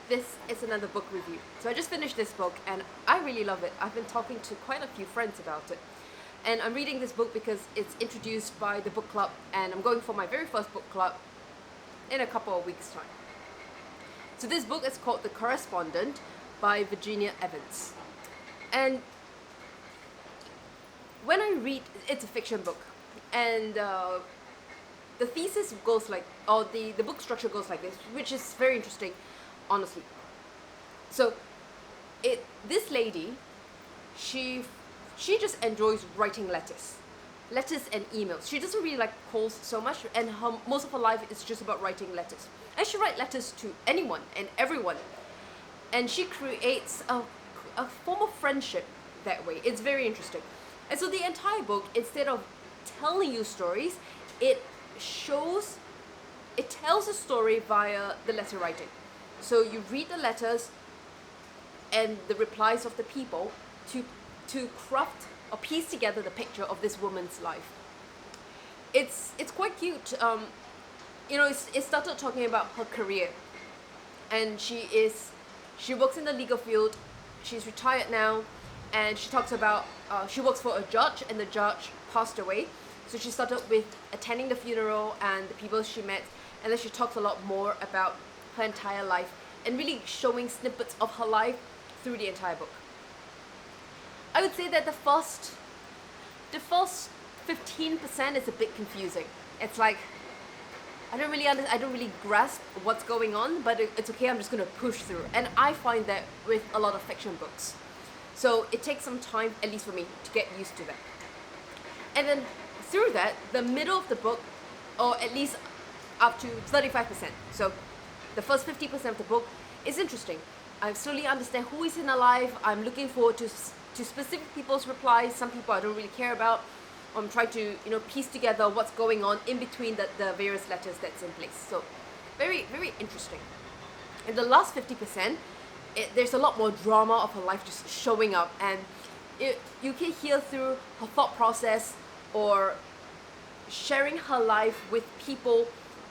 this is another book review. So I just finished this book and I really love it. I've been talking to quite a few friends about it. And I'm reading this book because it's introduced by the book club and I'm going for my very first book club in a couple of weeks' time. So this book is called The Correspondent by Virginia Evans. And when I read, it's a fiction book, and the thesis goes like, or the book structure goes like this, which is very interesting, honestly. So, this lady, she just enjoys writing letters and emails. She doesn't really like calls so much, and most of her life is just about writing letters. And she writes letters to anyone and everyone, and she creates a form of friendship that way. It's very interesting. And so the entire book, instead of telling you stories, it tells a story via the letter writing. So you read the letters and the replies of the people to craft or piece together the picture of this woman's life. It's quite cute. It started talking about her career, and she works in the legal field. She's retired now, and she talks about she works for a judge, and the judge passed away. So she started with attending the funeral and the people she met, and then she talks a lot more about her entire life and really showing snippets of her life through the entire book. I would say that the first 15% is a bit confusing. It's like I don't really grasp what's going on, but it's okay. I'm just going to push through, and I find that with a lot of fiction books. So it takes some time, at least for me, to get used to that. And then through that, the middle of the book, or at least up to 35%. So the first 50% of the book is interesting. I slowly understand who is in her life. I'm looking forward to specific people's replies. Some people I don't really care about. I'm trying to piece together what's going on in between the various letters that's in place. So very, very interesting. In the last 50%, there's a lot more drama of her life just showing up, and you can hear through her thought process or sharing her life with people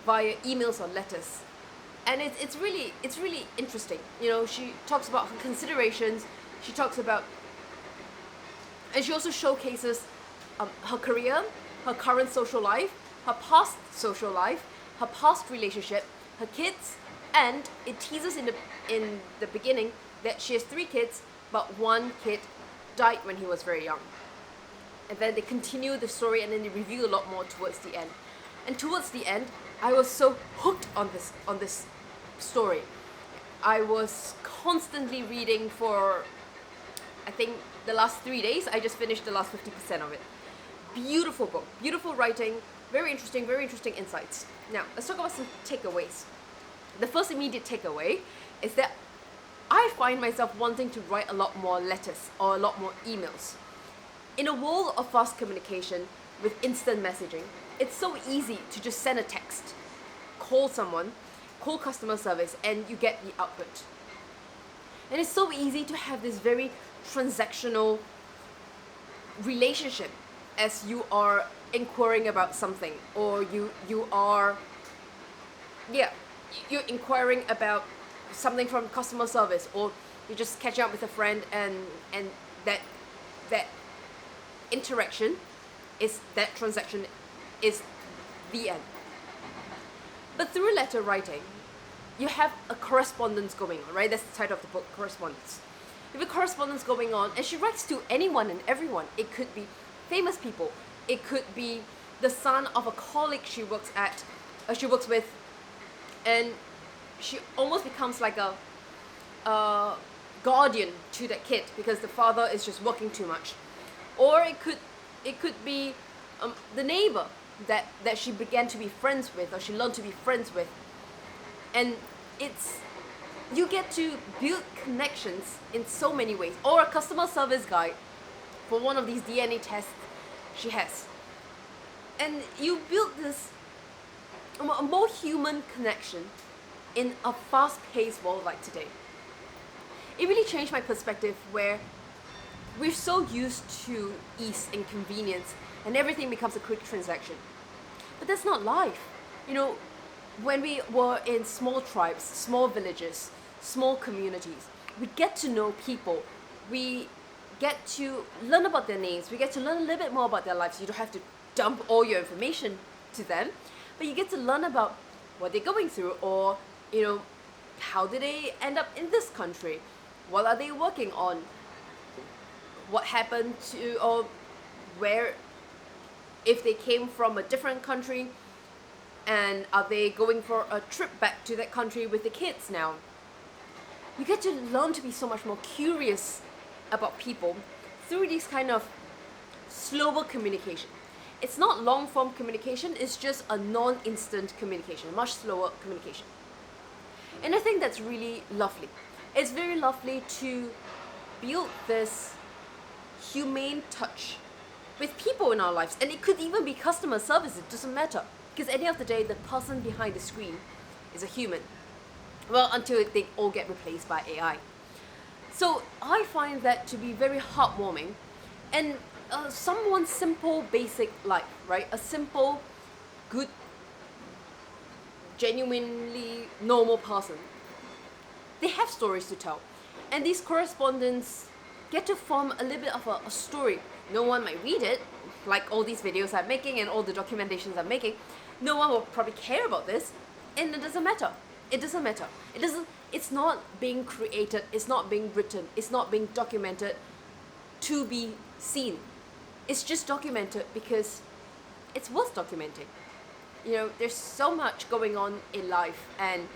via emails or letters. And it's really interesting. She talks about her considerations. She talks about, and she also showcases her career, her current social life, her past social life, her past relationship, her kids, and it teases in the beginning that she has 3 kids, but one kid died when he was very young. And then they continue the story, and then they reveal a lot more towards the end. And towards the end, I was so hooked on this story. I was constantly reading for, I think, the last 3 days. I just finished the last 50% of it. Beautiful book, beautiful writing, very interesting insights. Now, let's talk about some takeaways. The first immediate takeaway is that I find myself wanting to write a lot more letters or a lot more emails. In a world of fast communication with instant messaging, it's so easy to just send a text, call someone, call customer service, and you get the output. And it's so easy to have this very transactional relationship as you are inquiring about something, or you're inquiring about something from customer service, or you just catch up with a friend, and that interaction that transaction is the end. But through letter writing, you have a correspondence going on, right? That's the title of the book, Correspondence. You have a correspondence going on, and she writes to anyone and everyone. It could be famous people. It could be the son of a colleague she works with, and she almost becomes like a guardian to that kid because the father is just working too much. Or it could be the neighbor that she began to be friends with, or she learned to be friends with. And you get to build connections in so many ways. Or a customer service guide for one of these DNA tests she has. And you build this a more human connection in a fast-paced world like today. It really changed my perspective, where we're so used to ease and convenience, and everything becomes a quick transaction. But that's not life. When we were in small tribes, small villages, small communities. We get to know people. We get to learn about their names. We get to learn a little bit more about their lives. You don't have to dump all your information to them, but you get to learn about what they're going through, or, you know, how did they end up in this country? What are they working on? What happened to, or where, if they came from a different country, and are they going for a trip back to that country with the kids now? You get to learn to be so much more curious about people through these kind of slower communication. It's not long form communication, it's just a non-instant communication, much slower communication. And I think that's really lovely. It's very lovely to build this humane touch with people in our lives. And it could even be customer service, it doesn't matter. Because at the end of the day, the person behind the screen is a human. Well, until they all get replaced by AI. So I find that to be very heartwarming, and someone's simple, basic life, right? A simple, good, genuinely normal person. They have stories to tell. And these correspondents get to form a little bit of a story. No one might read it, like all these videos I'm making and all the documentations I'm making. No one will probably care about this, and it doesn't matter. It doesn't matter. It's not being created, it's not being written, it's not being documented to be seen. It's just documented because it's worth documenting. You know, there's so much going on in life, and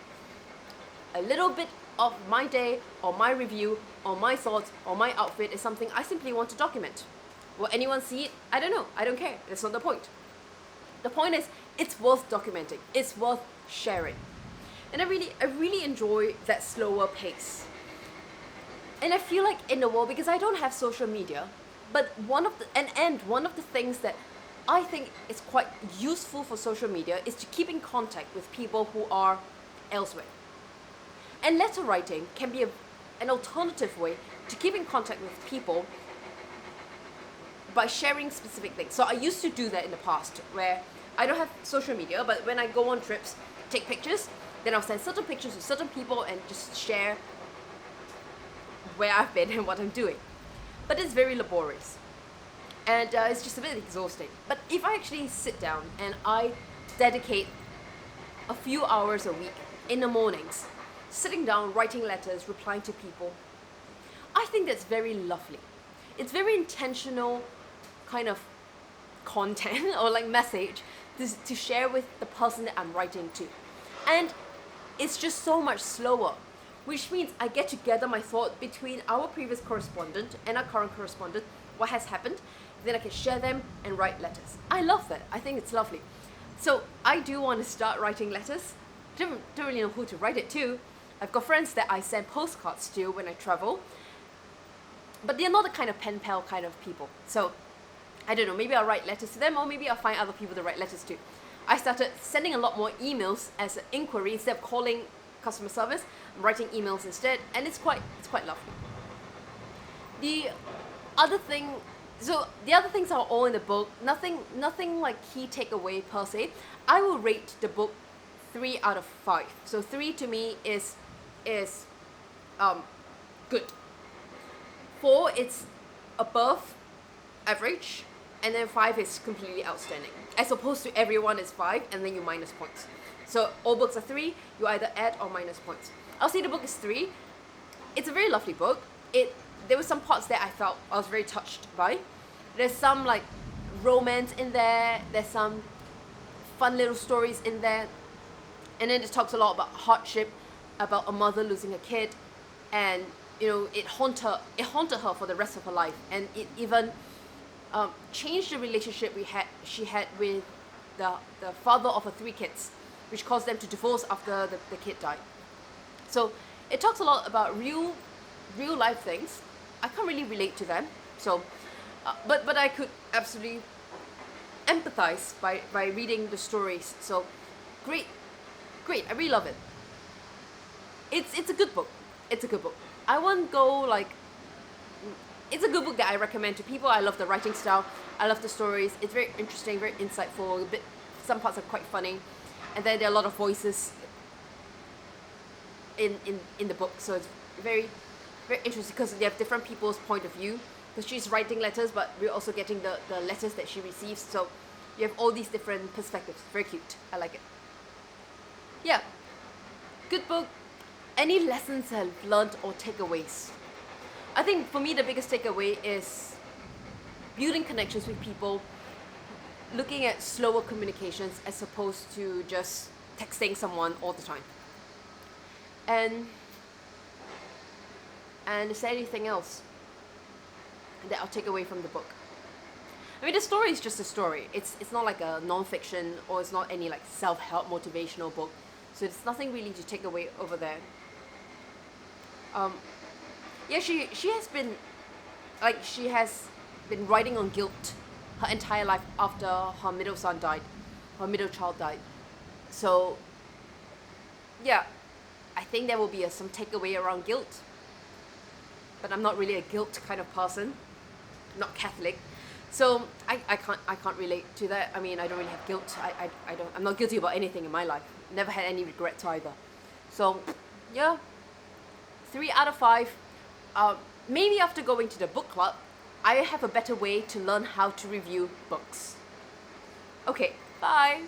a little bit of my day, or my review, or my thoughts, or my outfit is something I simply want to document. Will anyone see it? I don't know. I don't care. That's not the point. The point is, it's worth documenting. It's worth sharing. And I really enjoy that slower pace. And I feel like in the world, because I don't have social media, but one of the things that I think is quite useful for social media is to keep in contact with people who are elsewhere. And letter writing can be an alternative way to keep in contact with people by sharing specific things. So I used to do that in the past, where I don't have social media, but when I go on trips, take pictures, then I'll send certain pictures to certain people and just share where I've been and what I'm doing. But it's very laborious, and it's just a bit exhausting. But if I actually sit down and I dedicate a few hours a week in the mornings, sitting down, writing letters, replying to people, I think that's very lovely. It's very intentional kind of content or like message to share with the person that I'm writing to. And it's just so much slower, which means I get to gather my thought between our previous correspondent and our current correspondent, what has happened, then I can share them and write letters. I love that. I think it's lovely. So I do want to start writing letters. Don't really know who to write it to. I've got friends that I send postcards to when I travel, but they're not the kind of pen pal kind of people. So I don't know, maybe I'll write letters to them, or maybe I'll find other people to write letters to. I started sending a lot more emails as an inquiry instead of calling customer service. I'm writing emails instead, and it's quite lovely. The other things are all in the book. Nothing like key takeaway per se. I will rate the book 3 out of 5. So 3 to me is good. 4, it's above average, and then 5 is completely outstanding. As opposed to everyone is 5, and then you minus points. So all books are 3, you either add or minus points. I'll say the book is 3. It's a very lovely book. There were some parts that I felt I was very touched by. There's some like romance in there, there's some fun little stories in there, and then it talks a lot about hardship, about a mother losing a kid, and you know, it haunted her for the rest of her life, and it even changed the relationship she had with the father of her 3 kids, which caused them to divorce after the kid died. So it talks a lot about real life things. I can't really relate to them, so but I could absolutely empathize by reading the stories. So great, I really love it. It's a good book. It's a good book. I won't go like, it's a good book that I recommend to people. I love the writing style. I love the stories. It's very interesting, very insightful. Some parts are quite funny, and then there are a lot of voices. in the book. So it's very, very interesting because they have different people's point of view. Because she's writing letters, but we're also getting the letters that she receives. So you have all these different perspectives. Very cute. I like it. Yeah. Good book. Any lessons I've learned or takeaways? I think for me the biggest takeaway is building connections with people, looking at slower communications as opposed to just texting someone all the time. And is there anything else that I'll take away from the book? I mean, the story is just a story. It's not like a non-fiction, or it's not any like self-help motivational book. So there's nothing really to take away over there. Yeah, she has been writing on guilt her entire life after her middle child died. So yeah, I think there will be some takeaway around guilt. But I'm not really a guilt kind of person, not Catholic, so I can't relate to that. I mean, I don't really have guilt. I'm not guilty about anything in my life. Never had any regrets either. So yeah, 3 out of 5. Maybe after going to the book club, I have a better way to learn how to review books. Okay, bye.